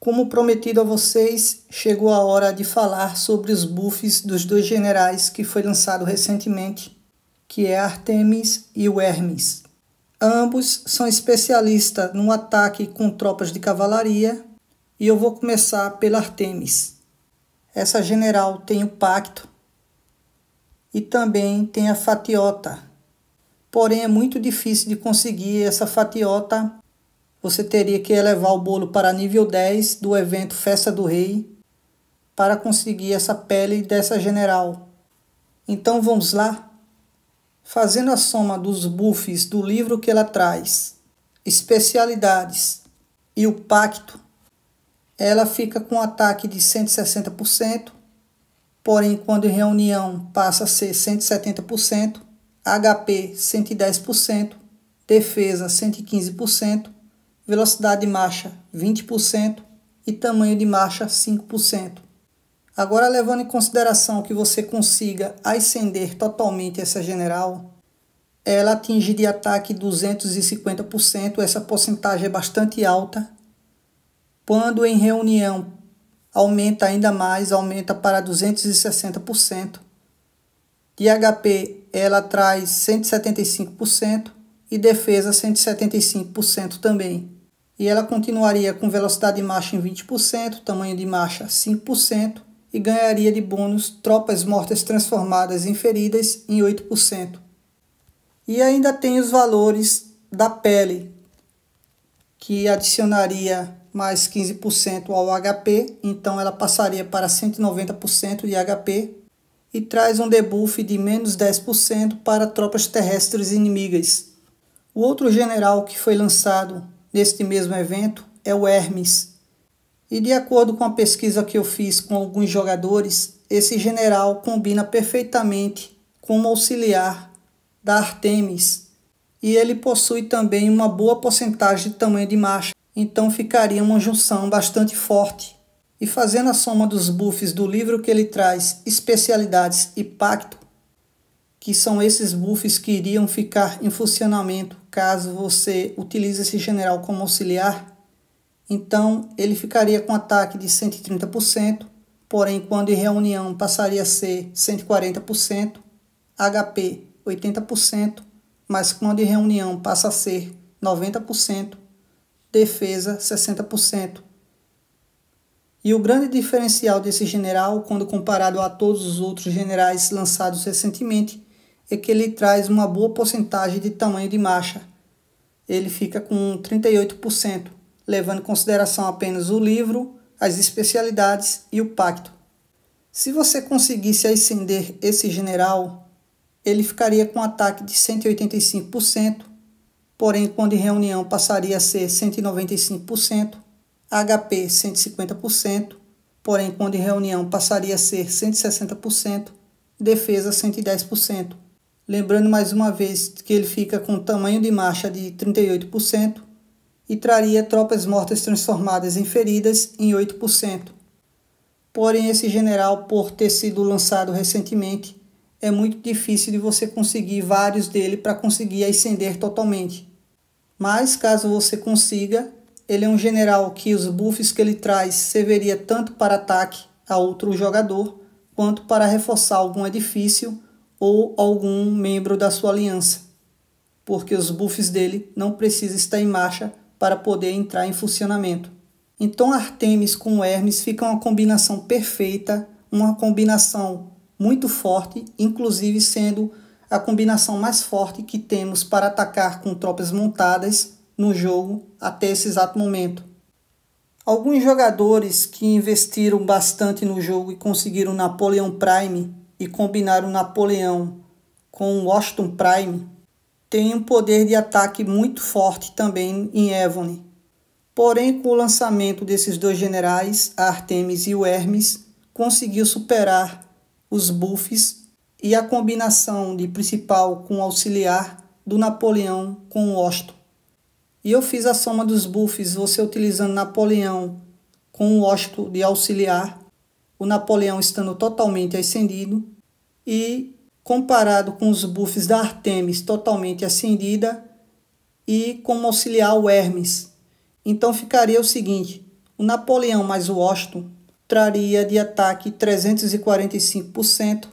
Como prometido a vocês, chegou a hora de falar sobre os buffs dos dois generais que foi lançado recentemente, que é Artemis e o Hermes. Ambos são especialistas no ataque com tropas de cavalaria e eu vou começar pela Artemis. Essa general tem o Pacto e também tem a Fatiota. Porém é muito difícil de conseguir essa Fatiota. Você teria que elevar o bolo para nível 10 do evento Festa do Rei para conseguir essa pele dessa general. Então vamos lá? Fazendo a soma dos buffs do livro que ela traz, especialidades e o pacto, ela fica com um ataque de 160%, porém quando em reunião passa a ser 170%, HP 110%, defesa 115%, velocidade de marcha 20% e tamanho de marcha 5%. Agora, levando em consideração que você consiga ascender totalmente essa general, ela atinge de ataque 250%, essa porcentagem é bastante alta. Quando em reunião aumenta ainda mais, aumenta para 260%. De HP ela traz 175% e defesa 175% também. E ela continuaria com velocidade de marcha em 20%, tamanho de marcha 5% e ganharia de bônus tropas mortas transformadas em feridas em 8%. E ainda tem os valores da pele, que adicionaria mais 15% ao HP, então ela passaria para 190% de HP e traz um debuff de menos 10% para tropas terrestres inimigas. O outro general que foi lançado neste mesmo evento é o Hermes. E de acordo com a pesquisa que eu fiz com alguns jogadores, esse general combina perfeitamente como auxiliar da Artemis. E ele possui também uma boa porcentagem de tamanho de marcha, então ficaria uma junção bastante forte. E fazendo a soma dos buffs do livro que ele traz, especialidades e pacto, que são esses buffs que iriam ficar em funcionamento caso você utilize esse general como auxiliar, então ele ficaria com ataque de 130%, porém quando em reunião passaria a ser 140%, HP 80%, mas quando em reunião passa a ser 90%, defesa 60%. E o grande diferencial desse general, quando comparado a todos os outros generais lançados recentemente, é que ele traz uma boa porcentagem de tamanho de marcha. Ele fica com 38%, levando em consideração apenas o livro, as especialidades e o pacto. Se você conseguisse ascender esse general, ele ficaria com um ataque de 185%, porém quando em reunião passaria a ser 195%, HP 150%, porém quando em reunião passaria a ser 160%, defesa 110%. Lembrando mais uma vez que ele fica com tamanho de marcha de 38% e traria tropas mortas transformadas em feridas em 8%. Porém, esse general, por ter sido lançado recentemente, é muito difícil de você conseguir vários dele para conseguir ascender totalmente. Mas, caso você consiga, ele é um general que os buffs que ele traz serviria tanto para ataque a outro jogador, quanto para reforçar algum edifício ou algum membro da sua aliança, porque os buffs dele não precisam estar em marcha para poder entrar em funcionamento. Então Artemis com o Hermes fica uma combinação perfeita, uma combinação muito forte, inclusive sendo a combinação mais forte que temos para atacar com tropas montadas no jogo até esse exato momento. Alguns jogadores que investiram bastante no jogo e conseguiram Napoleão Prime e combinaram Napoleão com Washington Prime têm um poder de ataque muito forte também em Evone. Porém, com o lançamento desses dois generais, a Artemis e o Hermes, conseguiu superar os buffs e a combinação de principal com auxiliar do Napoleão com Washington. E eu fiz a soma dos buffs, você utilizando Napoleão com o Washington de auxiliar, o Napoleão estando totalmente ascendido, e comparado com os buffs da Artemis totalmente ascendida e como auxiliar o Hermes. Então ficaria o seguinte, O Napoleão mais o Washington traria de ataque 345%,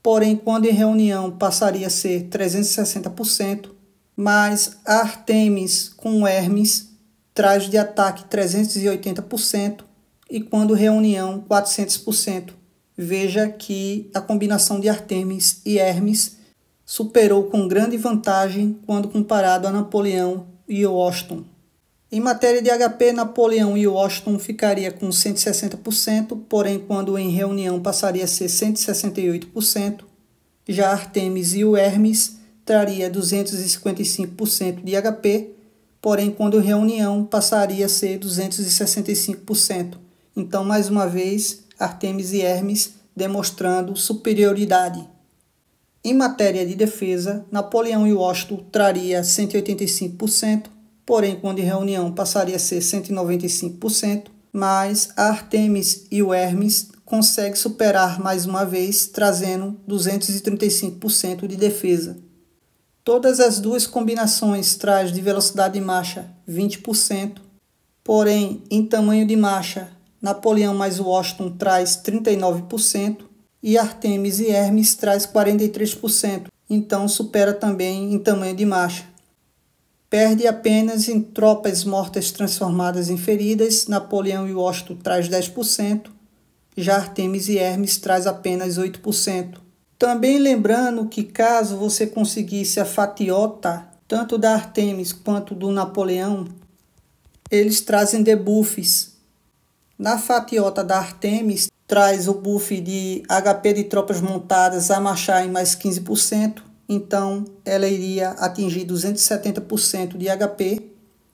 porém quando em reunião passaria a ser 360%, mas a Artemis com o Hermes traz de ataque 380% e quando reunião 400%. Veja que a combinação de Artemis e Hermes superou com grande vantagem quando comparado a Napoleão e Washington. Em matéria de HP, Napoleão e Washington ficaria com 160%, porém quando em reunião passaria a ser 168%. Já Artemis e o Hermes traria 255% de HP, porém quando em reunião passaria a ser 265%. Então, mais uma vez, Artemis e Hermes demonstrando superioridade. Em matéria de defesa, Napoleão e Washington traria 185%, porém quando em reunião passaria a ser 195%, mas a Artemis e o Hermes conseguem superar mais uma vez, trazendo 235% de defesa. Todas as duas combinações trazem de velocidade de marcha 20%, porém em tamanho de marcha, Napoleão mais Washington traz 39% e Artemis e Hermes traz 43%, então supera também em tamanho de marcha. Perde apenas em tropas mortas transformadas em feridas, Napoleão e Washington traz 10%, já Artemis e Hermes traz apenas 8%. Também lembrando que caso você conseguisse a fatiota, tanto da Artemis quanto do Napoleão, eles trazem debuffs. Na fatiota da Artemis, traz o buff de HP de tropas montadas a marchar em mais 15%, então ela iria atingir 270% de HP,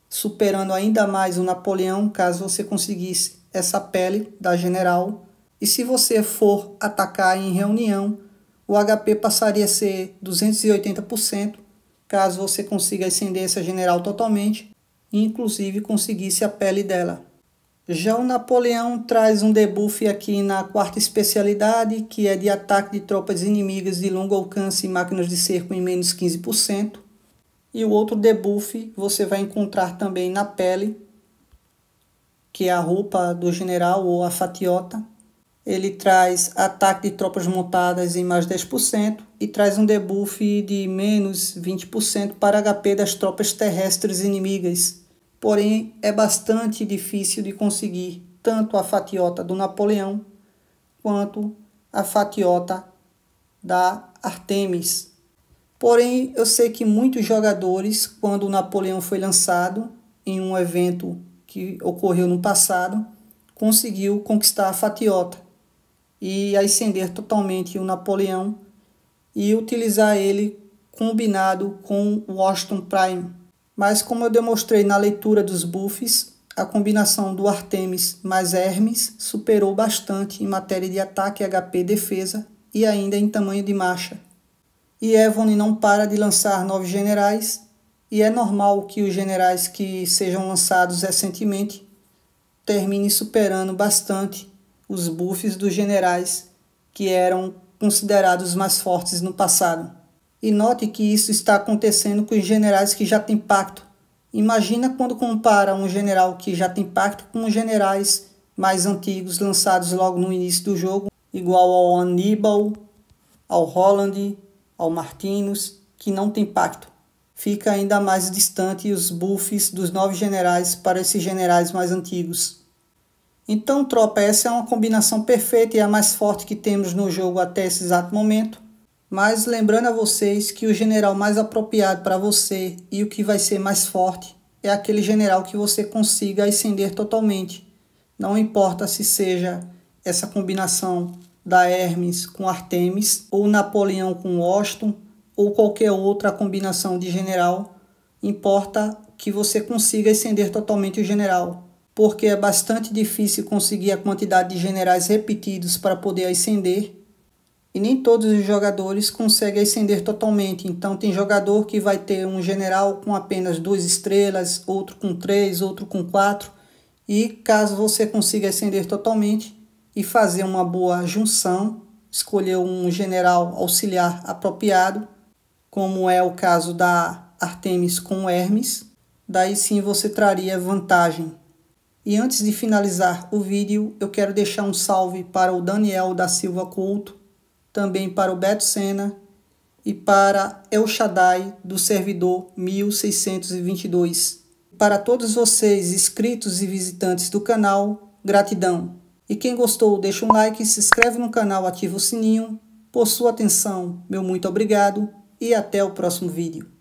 superando ainda mais o Napoleão, caso você conseguisse essa pele da General. E se você for atacar em reunião, o HP passaria a ser 280%, caso você consiga ascender essa General totalmente, e inclusive conseguisse a pele dela. Já o Napoleão traz um debuff aqui na quarta especialidade, que é de ataque de tropas inimigas de longo alcance e máquinas de cerco em menos 15%. E o outro debuff você vai encontrar também na pele, que é a roupa do general ou a fatiota. Ele traz ataque de tropas montadas em mais 10% e traz um debuff de menos 20% para HP das tropas terrestres inimigas. Porém, é bastante difícil de conseguir tanto a fatiota do Napoleão quanto a fatiota da Artemis. Porém, eu sei que muitos jogadores, quando o Napoleão foi lançado em um evento que ocorreu no passado, conseguiu conquistar a fatiota e ascender totalmente o Napoleão e utilizar ele combinado com o Washington Prime. Mas como eu demonstrei na leitura dos buffs, a combinação do Artemis mais Hermes superou bastante em matéria de ataque, HP e defesa e ainda em tamanho de marcha. E Evone não para de lançar novos generais e é normal que os generais que sejam lançados recentemente terminem superando bastante os buffs dos generais que eram considerados mais fortes no passado. E note que isso está acontecendo com os generais que já têm pacto. Imagina quando compara um general que já tem pacto com os generais mais antigos lançados logo no início do jogo, igual ao Aníbal, ao Roland, ao Martinus, que não tem pacto. Fica ainda mais distante os buffs dos novos generais para esses generais mais antigos. Então, tropa, essa é uma combinação perfeita e a mais forte que temos no jogo até esse exato momento. Mas lembrando a vocês que o general mais apropriado para você e o que vai ser mais forte é aquele general que você consiga ascender totalmente. Não importa se seja essa combinação da Hermes com Artemis, ou Napoleão com Washington, ou qualquer outra combinação de general, importa que você consiga ascender totalmente o general, porque é bastante difícil conseguir a quantidade de generais repetidos para poder ascender, e nem todos os jogadores conseguem ascender totalmente. Então tem jogador que vai ter um general com apenas 2 estrelas, outro com 3, outro com 4, e caso você consiga ascender totalmente e fazer uma boa junção, escolher um general auxiliar apropriado, como é o caso da Artemis com Hermes, daí sim você traria vantagem. E antes de finalizar o vídeo, eu quero deixar um salve para o Daniel da Silva Couto, também para o Beto Sena e para El Shaddai do servidor 1622. Para todos vocês, inscritos e visitantes do canal, gratidão. E quem gostou, deixa um like, se inscreve no canal, ativa o sininho. Por sua atenção, meu muito obrigado e até o próximo vídeo.